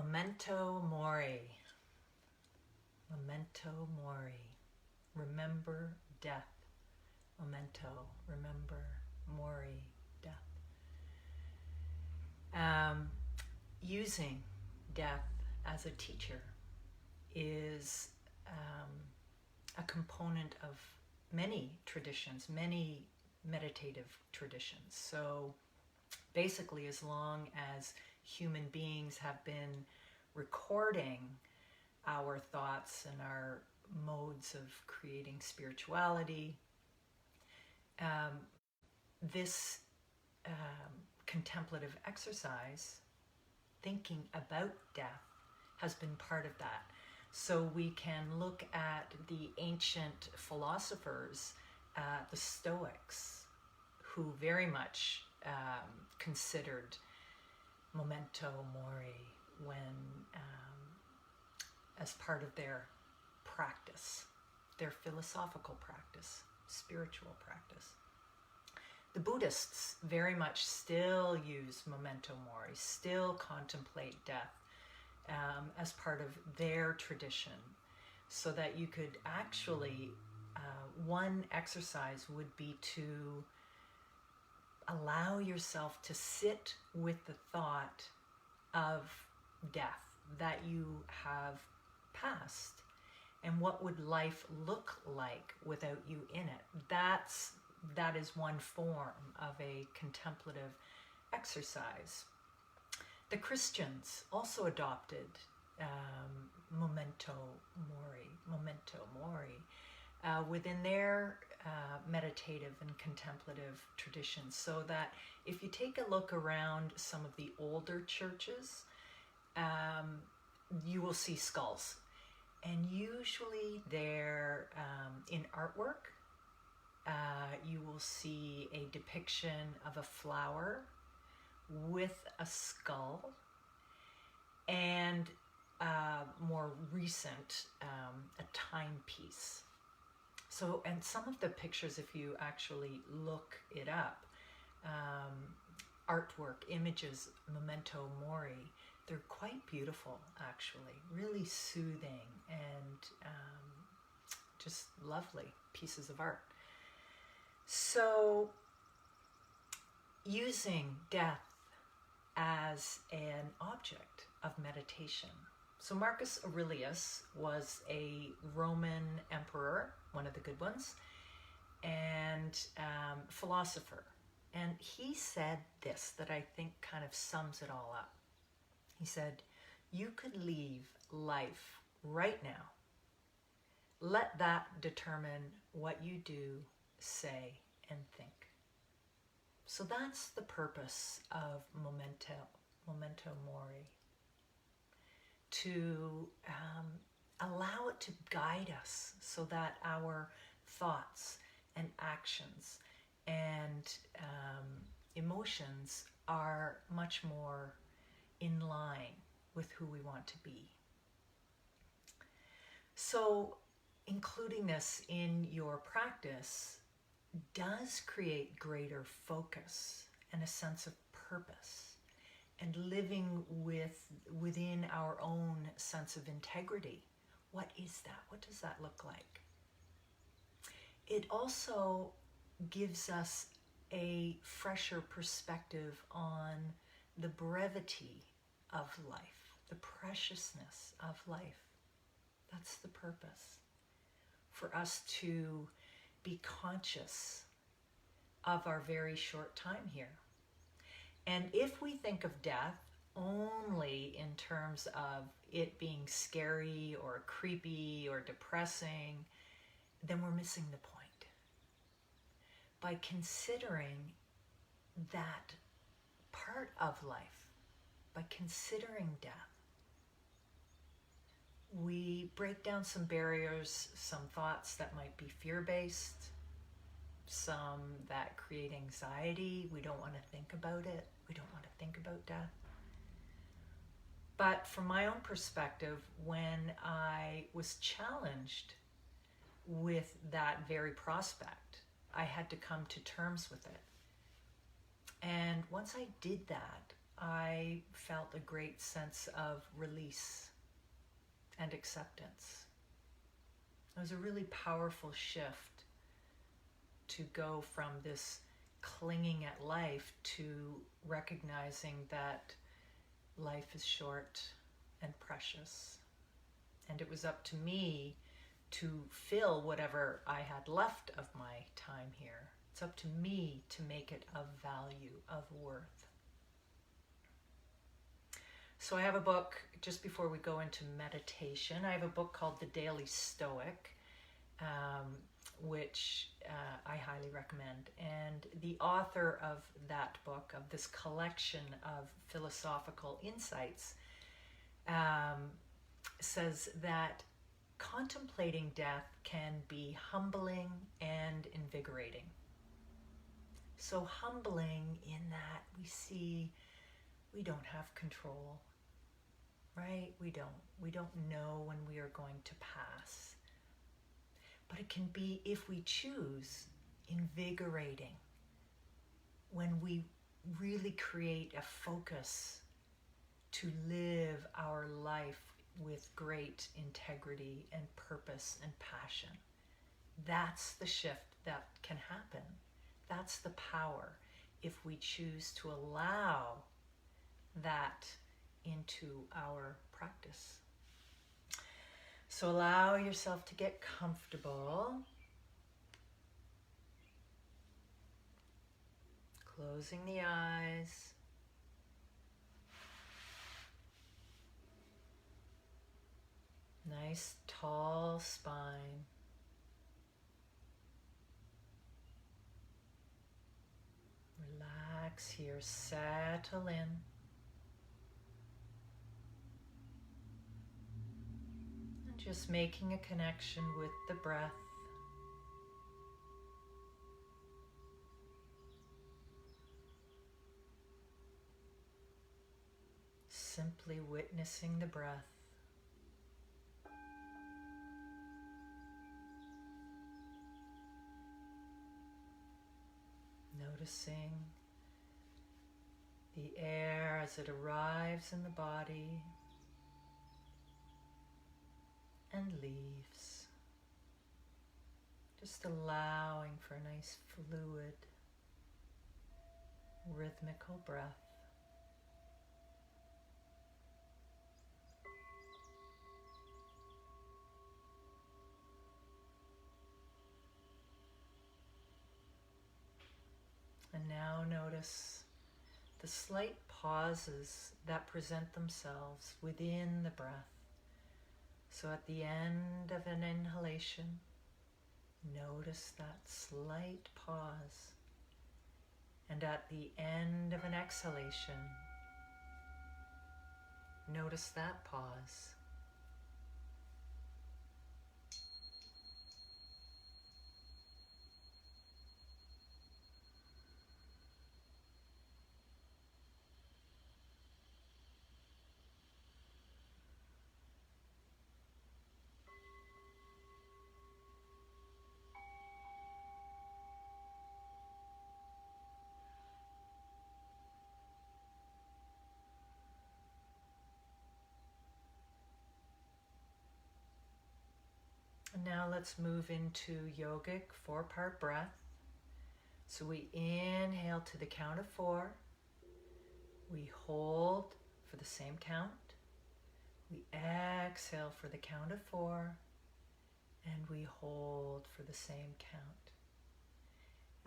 Memento Mori. Memento Mori. Remember death. Memento, remember, Mori, death. Using death as a teacher is a component of many traditions, many meditative traditions. So basically, as long as human beings have been recording our thoughts and our modes of creating spirituality, this contemplative exercise, thinking about death, has been part of that. So we can look at the ancient philosophers, the Stoics, who very much considered Memento Mori when as part of their practice, their philosophical practice, spiritual practice. The Buddhists very much still use Memento Mori, still contemplate death as part of their tradition, so that you could actually, one exercise would be to allow yourself to sit with the thought of death, that you have passed, and what would life look like without you in it. That is one form of a contemplative exercise. The Christians also adopted Memento Mori within their meditative and contemplative traditions, so that if you take a look around some of the older churches, you will see skulls, and usually they're in artwork. You will see a depiction of a flower with a skull, and more recent, a timepiece. So, and some of the pictures, if you actually look it up, artwork, images, Memento Mori, they're quite beautiful, actually, really soothing and just lovely pieces of art. So, using death as an object of meditation. So Marcus Aurelius was a Roman emperor, one of the good ones, and philosopher. And he said this that I think kind of sums it all up. He said, "You could leave life right now. Let that determine what you do, say, and think." So that's the purpose of Memento Mori. To allow it to guide us so that our thoughts and actions and emotions are much more in line with who we want to be. So including this in your practice does create greater focus and a sense of purpose, and living within our own sense of integrity. What is that? What does that look like? It also gives us a fresher perspective on the brevity of life, the preciousness of life. That's the purpose. For us to be conscious of our very short time here. And if we think of death only in terms of it being scary or creepy or depressing, then we're missing the point. By considering that part of life, by considering death, we break down some barriers, some thoughts that might be fear-based, some that create anxiety. We don't want to think about it. We don't want to think about death. But from my own perspective, when I was challenged with that very prospect, I had to come to terms with it. And once I did that, I felt a great sense of release and acceptance. It was a really powerful shift to go from this clinging at life to recognizing that life is short and precious. And it was up to me to fill whatever I had left of my time here. It's up to me to make it of value, of worth. So I have a book, just before we go into meditation, I have a book called The Daily Stoic, which I highly recommend. And the author of that book, of this collection of philosophical insights, says that contemplating death can be humbling and invigorating. So humbling in that we see we don't have control, right? We don't know when we are going to pass. But it can be, if we choose, invigorating when we really create a focus to live our life with great integrity and purpose and passion. That's the shift that can happen. That's the power if we choose to allow that into our practice. So allow yourself to get comfortable. Closing the eyes. Nice tall spine. Relax here, settle in. And just making a connection with the breath. Simply witnessing the breath. Noticing the air as it arrives in the body and leaves. Just allowing for a nice fluid, rhythmical breath. And now notice the slight pauses that present themselves within the breath. So at the end of an inhalation, notice that slight pause. And at the end of an exhalation, notice that pause. And now let's move into yogic 4-part breath. So we inhale to the count of 4. We hold for the same count. We exhale for the count of 4. And we hold for the same count.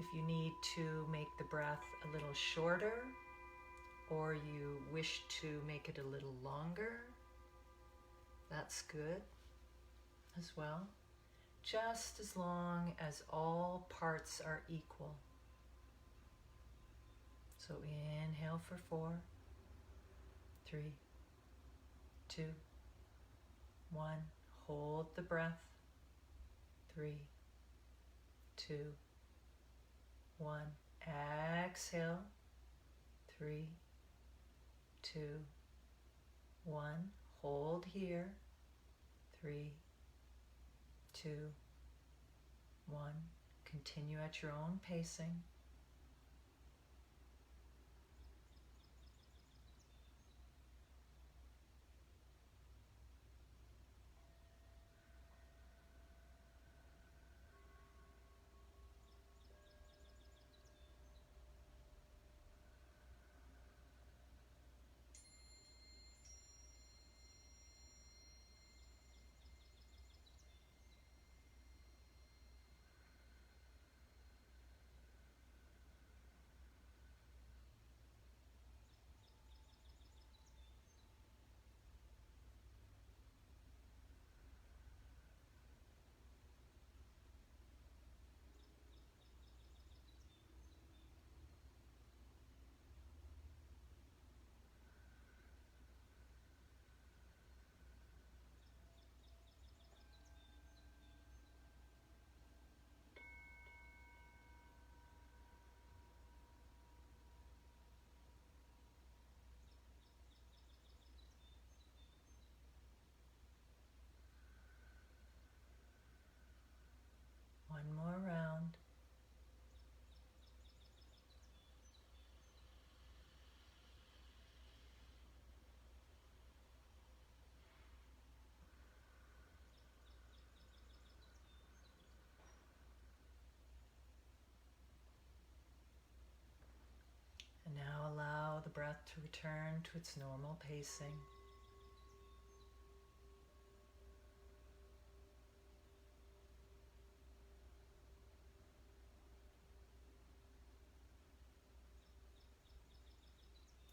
If you need to make the breath a little shorter, or you wish to make it a little longer, that's good as well. Just as long as all parts are equal. So inhale for 4, 3, 2, 1. Hold the breath. 3, 2, 1. Exhale. 3, 2, 1. Hold here. 3, 2, 1. Continue at your own pacing. to return to its normal pacing.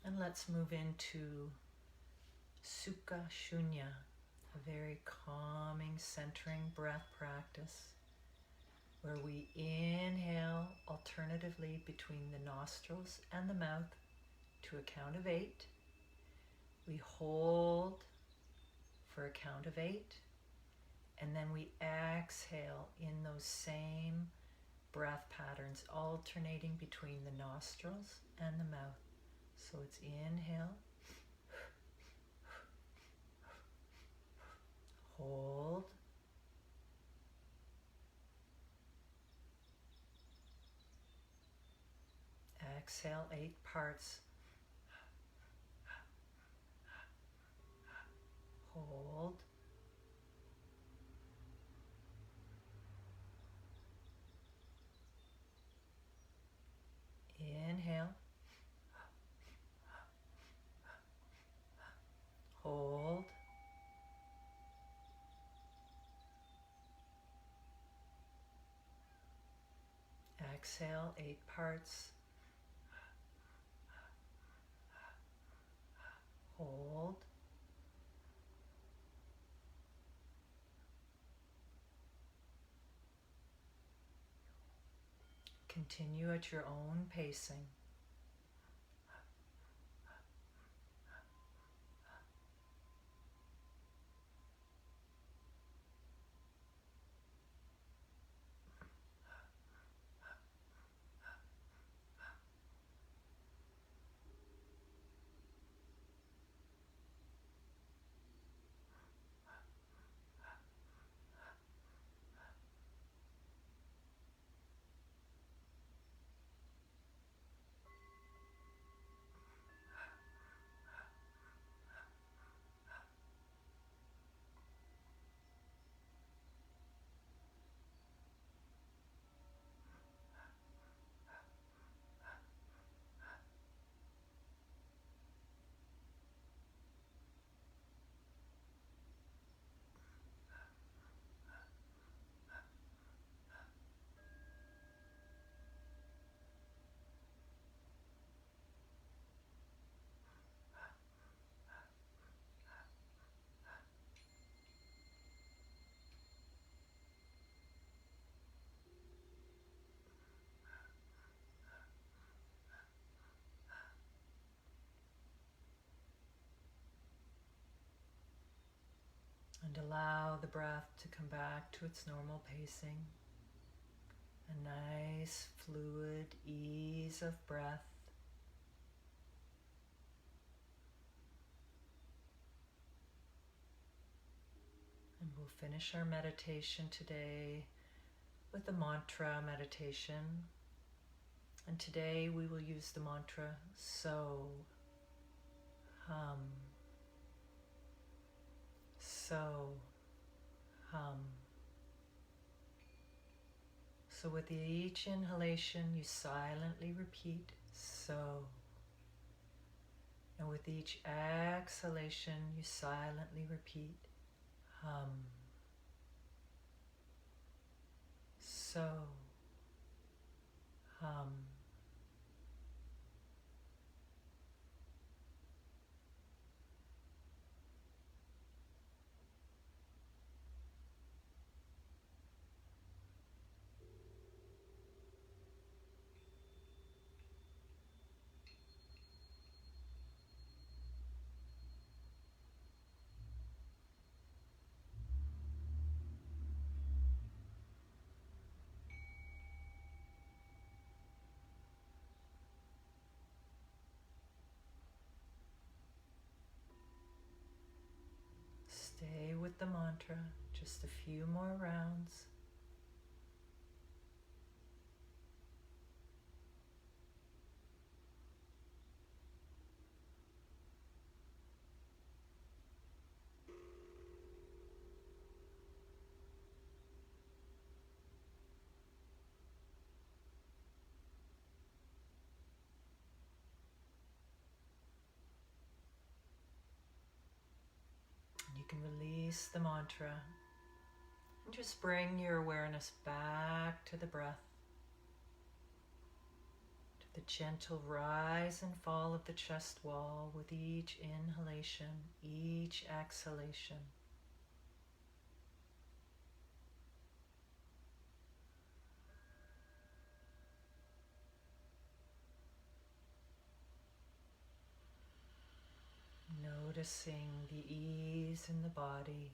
And let's move into Sukha Shunya, a very calming, centering breath practice where we inhale alternatively between the nostrils and the mouth to a count of 8. We hold for a count of 8, and then we exhale in those same breath patterns, alternating between the nostrils and the mouth. So it's inhale, hold, exhale 8 parts, hold, inhale, hold, exhale 8 parts, hold, continue at your own pacing. And allow the breath to come back to its normal pacing. A nice, fluid ease of breath. And we'll finish our meditation today with a mantra meditation. And today we will use the mantra so, hum, so, hum. So with each inhalation, you silently repeat so. And with each exhalation, you silently repeat hum. So, hum. Stay with the mantra, just a few more rounds. can release the mantra and just bring your awareness back to the breath, to the gentle rise and fall of the chest wall with each inhalation, each exhalation. Noticing the ease in the body,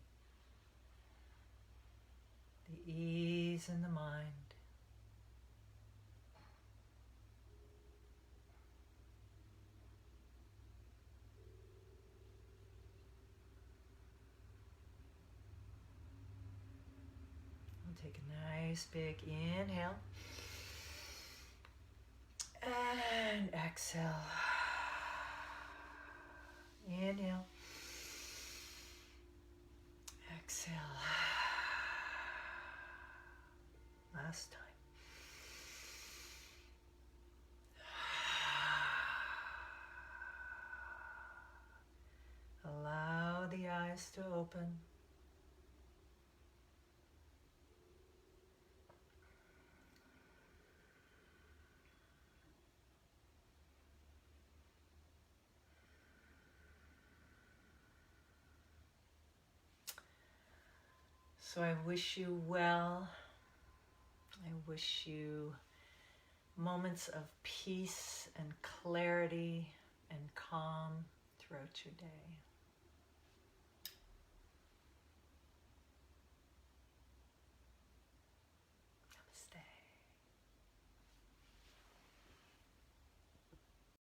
the ease in the mind. We'll take a nice big inhale and exhale. Inhale. Exhale. Last time. Allow the eyes to open. So I wish you well. I wish you moments of peace and clarity and calm throughout your day.